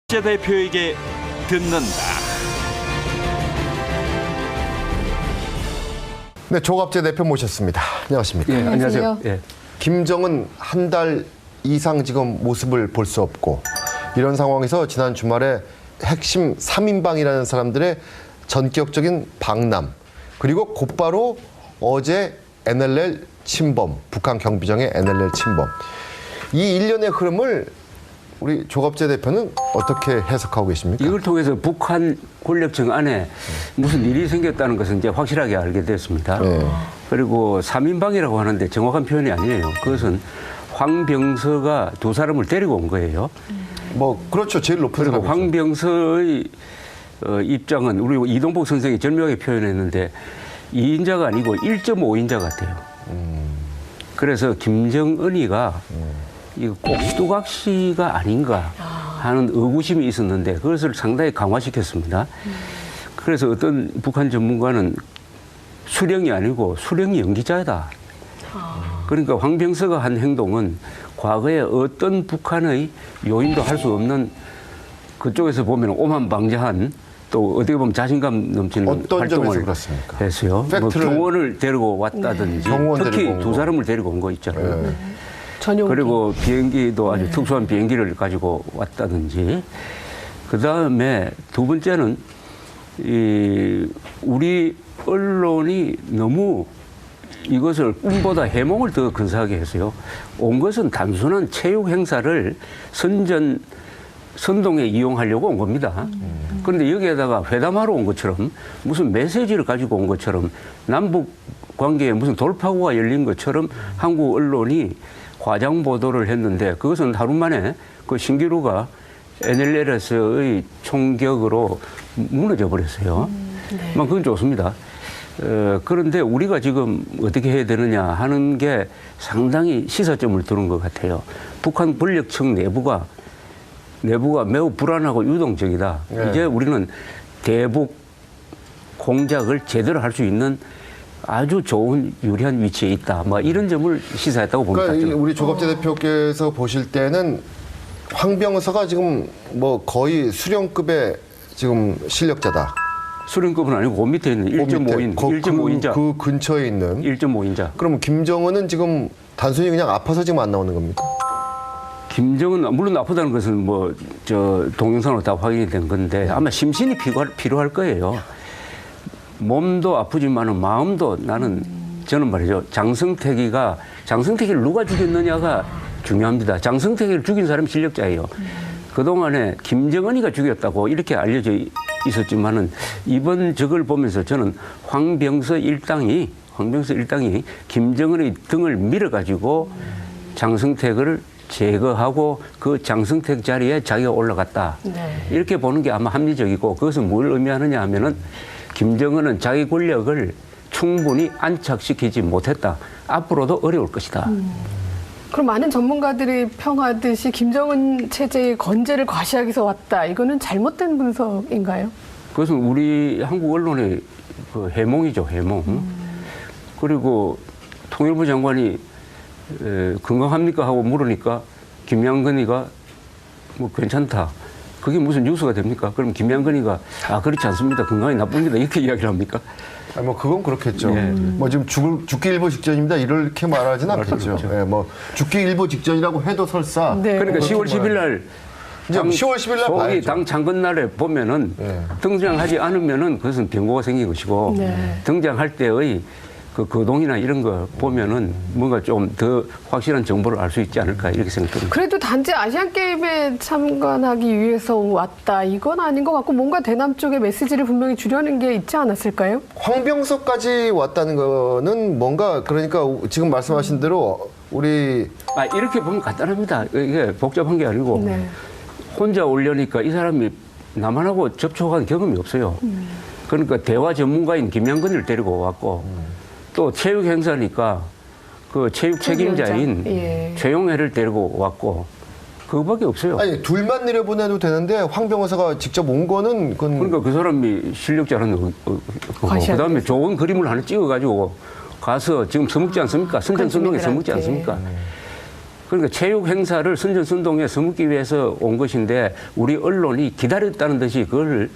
대표에게 듣는다. 네, 조갑재 대표 모셨습니다. 안녕하십니까? 예, 안녕하세요. 예. 김정은 한 달 이상 지금 모습을 볼 수 없고 이런 상황에서 지난 주말에 핵심 3인방이라는 사람들의 전격적인 방남 그리고 곧바로 어제 NLL 침범, 북한 경비정의 NLL 침범 이 일련의 흐름을 우리 조갑재 대표는 어떻게 해석하고 계십니까? 이걸 통해서 북한 권력층 안에 무슨 일이 생겼다는 것은 이제 확실하게 알게 됐습니다. 네. 그리고 3인방이라고 하는데 정확한 표현이 아니에요. 그것은 황병서가 두 사람을 데리고 온 거예요. 뭐 그렇죠. 제일 높은 그리고 사람이죠. 황병서의 입장은 우리 이동복 선생이 절묘하게 표현했는데 2인자가 아니고 1.5인자 같아요. 그래서 김정은이가 이거 꼭두각시가 아닌가 하는 의구심이 있었는데 그것을 상당히 강화시켰습니다. 그래서 어떤 북한 전문가는 수령이 아니고 수령 연기자다. 그러니까 황병서가 한 행동은 과거에 어떤 북한의 요인도 할 수 없는 그쪽에서 보면 오만방자한 또 어떻게 보면 자신감 넘치는 어떤 점에서 활동을 그렇습니까? 했어요. 뭐 경호원을 데리고 왔다든지 경호원 데리고 특히 온 두 거. 사람을 데리고 온 거 있잖아요. 네. 전용기. 그리고 비행기도 아주 특수한 비행기를 가지고 왔다든지 그다음에 두 번째는 우리 언론이 너무 이것을 꿈보다 해몽을 더 근사하게 했어요. 온 것은 단순한 체육 행사를 선동에 이용하려고 온 겁니다. 그런데 여기에다가 회담하러 온 것처럼 무슨 메시지를 가지고 온 것처럼 남북 관계에 무슨 돌파구가 열린 것처럼 한국 언론이 과장 보도를 했는데 그것은 하루 만에 그 신기루가 NLL에서의 총격으로 무너져 버렸어요. 그건 좋습니다. 그런데 우리가 지금 어떻게 해야 되느냐 하는 게 상당히 시사점을 두는 것 같아요. 북한 권력층 내부가 매우 불안하고 유동적이다. 네. 이제 우리는 대북 공작을 제대로 할 수 있는 아주 좋은 유리한 위치에 있다. 뭐 이런 점을 시사했다고 봅니다. 그러니까 우리 조갑재 대표께서 보실 때는 황병서가 지금 뭐 거의 수령급의 지금 실력자다. 수령급은 아니고 그 밑에 있는 1.5인자. 그 근처에 있는 1.5인자. 그럼 김정은은 지금 단순히 그냥 아파서 지금 안 나오는 겁니까? 김정은 물론 아프다는 것은 뭐 저 동영상으로 다 확인이 된 건데 아마 심신이 필요할 거예요. 몸도 아프지만은 마음도 저는 말이죠. 장성택이를 누가 죽였느냐가 중요합니다. 장성택이를 죽인 사람이 실력자예요. 그동안에 김정은이가 죽였다고 이렇게 알려져 있었지만은 이번 적을 보면서 저는 황병서 일당이 김정은의 등을 밀어가지고 장성택을 제거하고 그 장성택 자리에 자기가 올라갔다. 네. 이렇게 보는 게 아마 합리적이고 그것은 뭘 의미하느냐 하면은 김정은은 자기 권력을 충분히 안착시키지 못했다. 앞으로도 어려울 것이다. 그럼 많은 전문가들이 평하듯이 김정은 체제의 건재를 과시하기 위해서 왔다. 이거는 잘못된 분석인가요? 그것은 우리 한국 언론의 그 해몽이죠, 해몽. 그리고 통일부 장관이 건강합니까? 하고 물으니까 김양근이가 뭐 괜찮다. 그게 무슨 뉴스가 됩니까? 그럼 김양근이가 그렇지 않습니다. 건강이 나쁩니다. 이렇게 이야기를 합니까? 아니 뭐 그건 그렇겠죠. 네. 뭐 지금 죽기 일보 직전입니다. 이렇게 말하진 않겠죠. 예, 뭐 죽기 일보 직전이라고 해도 설사. 네. 그러니까 10월 10일 날 이제 10월 10일 날 소위 봐야죠. 당 창건 날에 보면은 네. 등장하지 않으면은 그것은 변고가 생긴 것이고 네. 등장할 때의 그 거동이나 이런 거 보면은 뭔가 좀 더 확실한 정보를 알 수 있지 않을까 이렇게 생각합니다. 그래도 단지 아시안게임에 참관하기 위해서 왔다. 이건 아닌 것 같고 뭔가 대남 쪽에 메시지를 분명히 주려는 게 있지 않았을까요? 황병서까지 왔다는 거는 뭔가 그러니까 지금 말씀하신 대로 우리 이렇게 보면 간단합니다. 이게 복잡한 게 아니고 네. 혼자 오려니까 이 사람이 남한하고 접촉한 경험이 없어요. 그러니까 대화 전문가인 김양근을 데리고 왔고 또 체육 행사니까 그 체육 책임자인 예. 최용해를 데리고 왔고 그거밖에 없어요. 아니 둘만 내려보내도 되는데 황병서가 직접 온 거는 그러니까 그 사람이 실력자는 그다음에 좋은 그림을 하나 찍어가지고 가서 지금 서먹지 않습니까? 선전성명에 서먹지 않습니까? 그러니까 체육 행사를 선전선동에 서묻기 위해서 온 것인데 우리 언론이 기다렸다는 듯이 그걸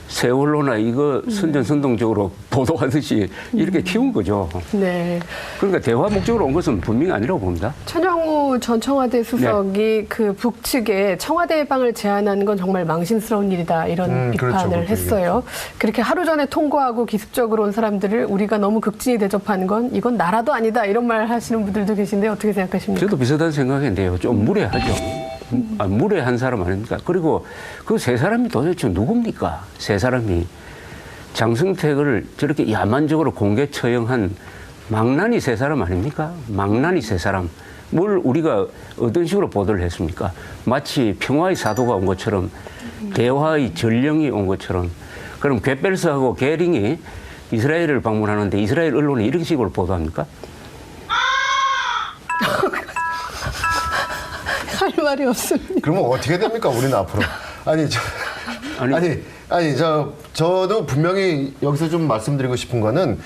세월호나 이거 선전선동적으로 보도하듯이 이렇게 키운 거죠. 네. 그러니까 대화 목적으로 온 것은 분명히 아니라고 봅니다. 천영우 전 청와대 수석이 그 북측에 청와대 해방을 제안하는 건 정말 망신스러운 일이다 이런 비판을 그렇죠. 했어요. 그렇게 하루 전에 통과하고 기습적으로 온 사람들을 우리가 너무 극진히 대접하는 건 이건 나라도 아니다 이런 말 하시는 분들도 계신데 어떻게 생각하십니까? 저도 비슷한 생각인데요. 좀 무례하죠. 무례한 사람 아닙니까? 그리고 그 세 사람이 도대체 누굽니까? 세 사람이 장승택을 저렇게 야만적으로 공개 처형한 망나니 세 사람 아닙니까? 망나니 세 사람. 뭘 우리가 어떤 식으로 보도를 했습니까? 마치 평화의 사도가 온 것처럼 대화의 전령이 온 것처럼 그럼 괴벨스하고 게링이 이스라엘을 방문하는데 이스라엘 언론이 이런 식으로 보도합니까? 할 말이 없습니다. 그러면 어떻게 됩니까? 우리는 앞으로. 저도 분명히 여기서 좀 말씀드리고 싶은 거는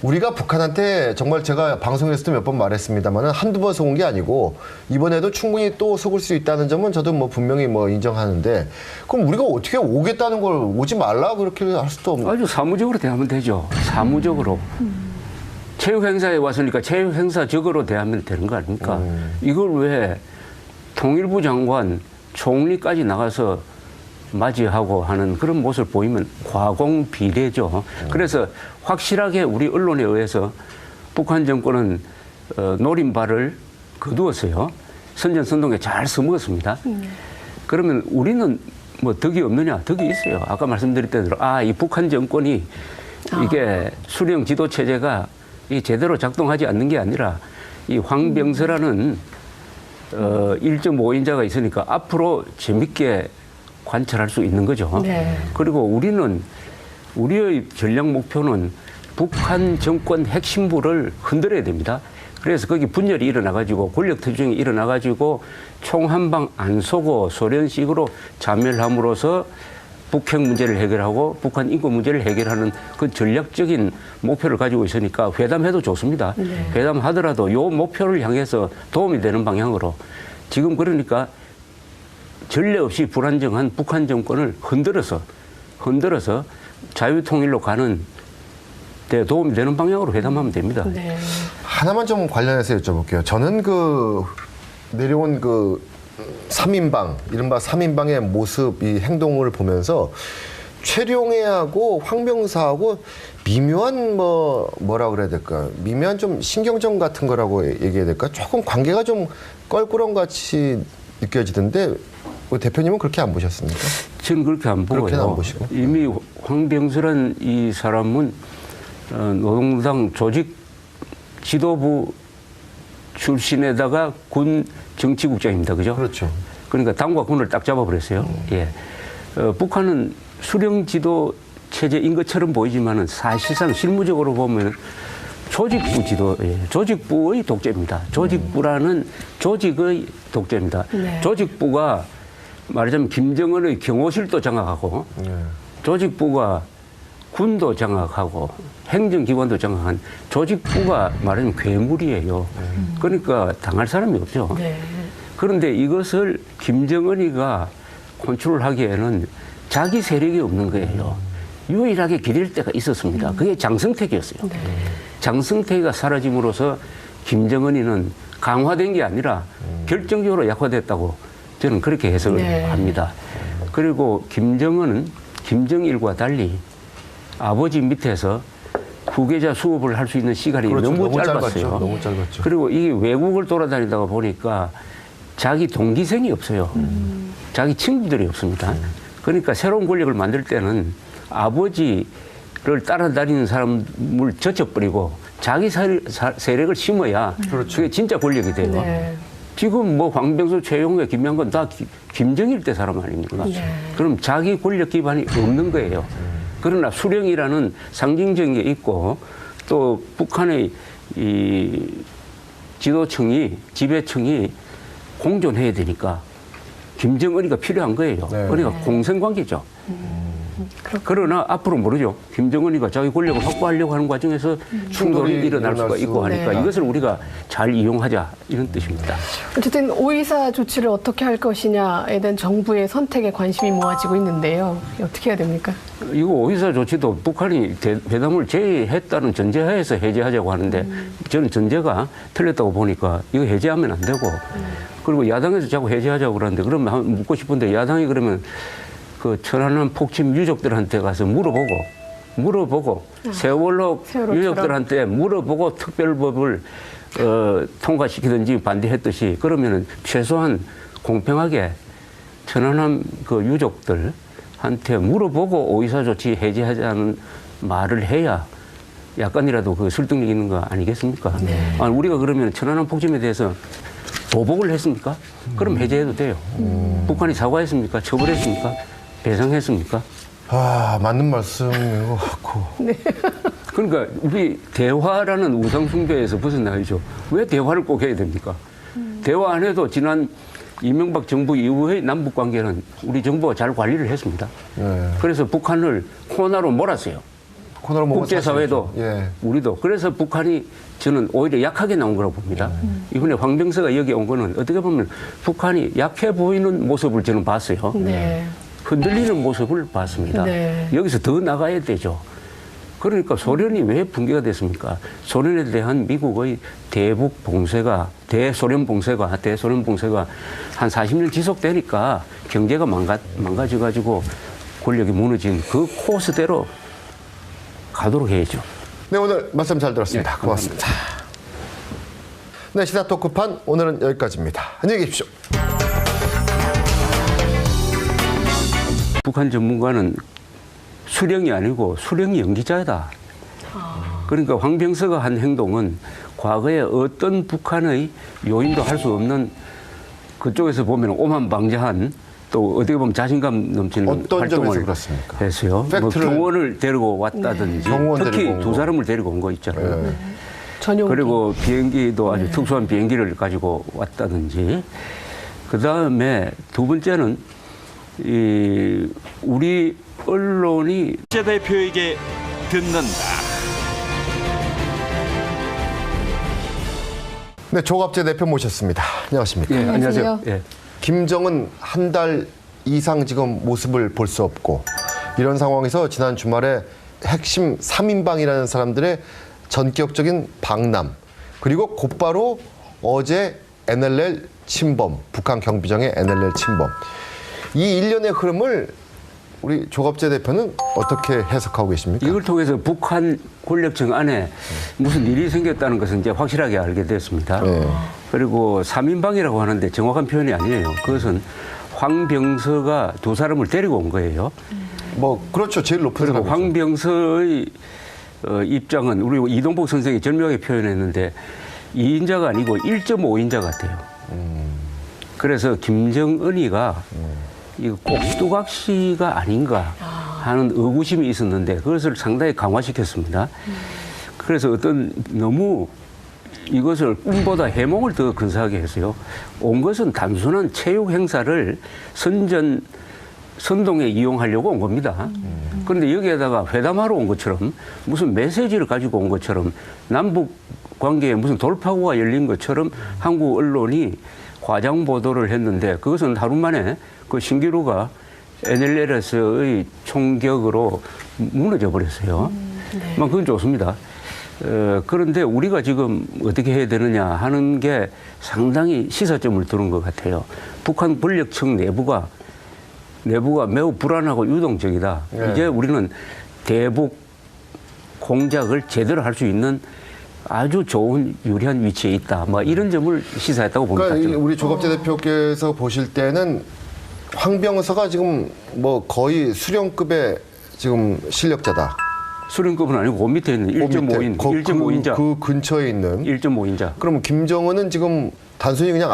우리가 북한한테 정말 제가 방송에서도 몇 번 말했습니다만 한두 번 속은 게 아니고 이번에도 충분히 또 속을 수 있다는 점은 저도 뭐 분명히 뭐 인정하는데 그럼 우리가 어떻게 오겠다는 걸 오지 말라 그렇게 할 수도 없는. 아주 사무적으로 대하면 되죠. 사무적으로. 체육 행사에 왔으니까 체육 행사적으로 대하면 되는 거 아닙니까? 이걸 왜 통일부 장관, 총리까지 나가서 맞이하고 하는 그런 모습을 보이면 과공비례죠. 그래서 확실하게 우리 언론에 의해서 북한 정권은 노림발을 거두었어요. 선전선동에 잘 써먹었습니다. 그러면 우리는 뭐 덕이 없느냐? 덕이 있어요. 아까 말씀드렸던 대로 이 북한 정권이 이게 수령 지도 체제가 제대로 작동하지 않는 게 아니라 이 황병서라는 1.5인자가 있으니까 앞으로 재밌게 관찰할 수 있는 거죠. 네. 그리고 우리의 전략 목표는 북한 정권 핵심부를 흔들어야 됩니다. 그래서 거기 분열이 일어나가지고 권력 투쟁이 일어나가지고 총 한 방 안 쏘고 소련식으로 자멸함으로써 북핵 문제를 해결하고 북한 인권 문제를 해결하는 그 전략적인 목표를 가지고 있으니까 회담해도 좋습니다. 네. 회담하더라도 이 목표를 향해서 도움이 되는 방향으로 지금 그러니까 전례 없이 불안정한 북한 정권을 흔들어서 자유통일로 가는 데 도움이 되는 방향으로 회담하면 됩니다. 네. 하나만 좀 관련해서 여쭤볼게요. 저는 그 내려온 그 3인방, 이른바 3인방의 모습, 이 행동을 보면서 최룡해하고 황병사하고 미묘한 뭐라 그래야 될까? 미묘한 좀 신경전 같은 거라고 얘기해야 될까? 조금 관계가 좀 껄끄러운 같이 느껴지던데 대표님은 그렇게 안 보셨습니까? 저는 그렇게 안 보고요. 그렇게는 안 보시고. 이미 황병수란 이 사람은 노동당 조직 지도부 출신에다가 군 정치국장입니다. 그죠? 그렇죠. 그러니까 당과 군을 딱 잡아버렸어요. 예. 북한은 수령 지도 체제인 것처럼 보이지만은 사실상 실무적으로 보면 조직부의 독재입니다. 조직부라는 조직의 독재입니다. 네. 조직부가 말하자면 김정은의 경호실도 장악하고 조직부가 군도 장악하고 행정기관도 장악한 조직부가 말하자면 괴물이에요. 그러니까 당할 사람이 없죠. 네. 그런데 이것을 김정은이가 컨트롤하기에는 자기 세력이 없는 거예요. 유일하게 기댈 때가 있었습니다. 그게 장승택이었어요. 네. 장승택이가 사라짐으로써 김정은이는 강화된 게 아니라 결정적으로 약화됐다고 저는 그렇게 해석을 네. 합니다. 그리고 김정은은 김정일과 달리 아버지 밑에서 후계자 수업을 할 수 있는 시간이 그렇죠. 너무 짧았어요. 너무 짧았죠. 그리고 이 외국을 돌아다니다가 보니까 자기 동기생이 없어요. 자기 친구들이 없습니다. 그러니까 새로운 권력을 만들 때는 아버지를 따라다니는 사람을 젖혀버리고 자기 세력을 심어야 그렇죠. 그게 진짜 권력이 돼요. 네. 지금 뭐 황병수, 최용래, 김양건 다 김정일 때 사람 아닙니까? 네. 그럼 자기 권력 기반이 없는 거예요. 그러나 수령이라는 상징적인 게 있고 또 북한의 이 지도층이 지배층이 공존해야 되니까 김정은이가 필요한 거예요. 네. 그러니까 공생관계죠. 그러나 앞으로 모르죠. 김정은이가 자기 권력을 확보하려고 하는 과정에서 충돌이 일어날 수가 있고 하니까 네. 이것을 우리가 잘 이용하자 이런 뜻입니다. 어쨌든 5.24 조치를 어떻게 할 것이냐에 대한 정부의 선택에 관심이 모아지고 있는데요. 어떻게 해야 됩니까? 이거 5.24 조치도 북한이 회담을 제의했다는 전제하에서 해제하자고 하는데 저는 전제가 틀렸다고 보니까 이거 해제하면 안 되고 그리고 야당에서 자꾸 해제하자고 그러는데 그러면 한번 묻고 싶은데 야당이 그러면 그 천안함 폭침 유족들한테 가서 물어보고 세월호 세월호처럼. 유족들한테 물어보고 특별법을 통과시키든지 반대했듯이 그러면은 최소한 공평하게 천안함 그 유족들한테 물어보고 5.24 조치 해제하자는 말을 해야 약간이라도 그 설득력 있는 거 아니겠습니까? 아니, 우리가 그러면 천안함 폭침에 대해서 보복을 했습니까? 그럼 해제해도 돼요. 북한이 사과했습니까? 처벌했습니까? 배상했습니까? 아, 맞는 말씀인 것 같고. 그러니까 우리 대화라는 우상숭배에서 벗어나야죠. 왜 대화를 꼭 해야 됩니까? 대화 안 해도 지난 이명박 정부 이후의 남북 관계는 우리 정부가 잘 관리를 했습니다. 네. 그래서 북한을 코너로 몰았어요. 코너로 먹은 국제사회도 사실이죠. 예. 우리도. 그래서 북한이 저는 오히려 약하게 나온 거라고 봅니다. 이번에 황병서가 여기 온 거는 어떻게 보면 북한이 약해 보이는 모습을 저는 봤어요. 네. 흔들리는 모습을 봤습니다. 네. 여기서 더 나가야 되죠. 그러니까 소련이 왜 붕괴가 됐습니까? 소련에 대한 미국의 대북 봉쇄가, 대소련 봉쇄가 한 40년 지속되니까 경제가 망가져가지고 권력이 무너진 그 코스대로 가도록 해야죠. 네, 오늘 말씀 잘 들었습니다. 네, 고맙습니다. 네, 시사 토크판 오늘은 여기까지입니다. 안녕히 계십시오. 북한 전문가는 수령이 아니고 수령 연기자다. 그러니까 황병서가 한 행동은 과거에 어떤 북한의 요인도 할 수 없는 그쪽에서 보면 오만방자한 또 어떻게 보면 자신감 넘치는 어떤 점에서 활동을 그렇습니까? 했어요. 뭐 팩트를- 경호원을 데리고 왔다든지 경호원 특히 데리고 온 두 거. 사람을 데리고 온 거 있잖아요. 예. 전용. 그리고 비행기도 아주 특수한 비행기를 가지고 왔다든지 그 다음에 두 번째는 우리 언론이 국제 대표에게 듣는다. 네, 조갑재 대표 모셨습니다. 안녕하십니까? 예, 안녕하세요. 안녕하세요. 예. 김정은 한 달 이상 지금 모습을 볼 수 없고 이런 상황에서 지난 주말에 핵심 3인방이라는 사람들의 전격적인 방남 그리고 곧바로 어제 NLL 침범, 북한 경비정의 NLL 침범 이 일련의 흐름을 우리 조갑재 대표는 어떻게 해석하고 계십니까? 이걸 통해서 북한 권력층 안에 무슨 일이 생겼다는 것은 이제 확실하게 알게 됐습니다. 네. 그리고 3인방이라고 하는데 정확한 표현이 아니에요. 그것은 황병서가 두 사람을 데리고 온 거예요. 뭐 그렇죠. 제일 높은 그리고 사람이죠. 황병서의 입장은 우리 이동복 선생이 절묘하게 표현했는데 2인자가 아니고 1.5인자 같아요. 그래서 김정은이가 이거 꼭두각시가 아닌가 하는 의구심이 있었는데 그것을 상당히 강화시켰습니다. 그래서 어떤 너무 이것을 꿈보다 해몽을 더 근사하게 했어요. 온 것은 단순한 체육 행사를 선동에 이용하려고 온 겁니다. 그런데 여기에다가 회담하러 온 것처럼 무슨 메시지를 가지고 온 것처럼 남북 관계에 무슨 돌파구가 열린 것처럼 한국 언론이 과장 보도를 했는데 그것은 하루 만에 그 신기루가 NLL에서의 총격으로 무너져 버렸어요. 그건 좋습니다. 그런데 우리가 지금 어떻게 해야 되느냐 하는 게 상당히 시사점을 두는 것 같아요. 북한 권력층 내부가 매우 불안하고 유동적이다. 네. 이제 우리는 대북 공작을 제대로 할 수 있는 아주 좋은 유리한 위치에 있다. 뭐 이런 점을 시사했다고 봅니다. 그러니까 우리 조갑재 대표께서 보실 때는 황병서가 지금 뭐 거의 수령급의 지금 실력자다. 수령급은 아니고 그 밑에 있는 1.5인, 1.5인자. 그 근처에 있는. 1.5인자. 그럼 김정은은 지금 단순히 그냥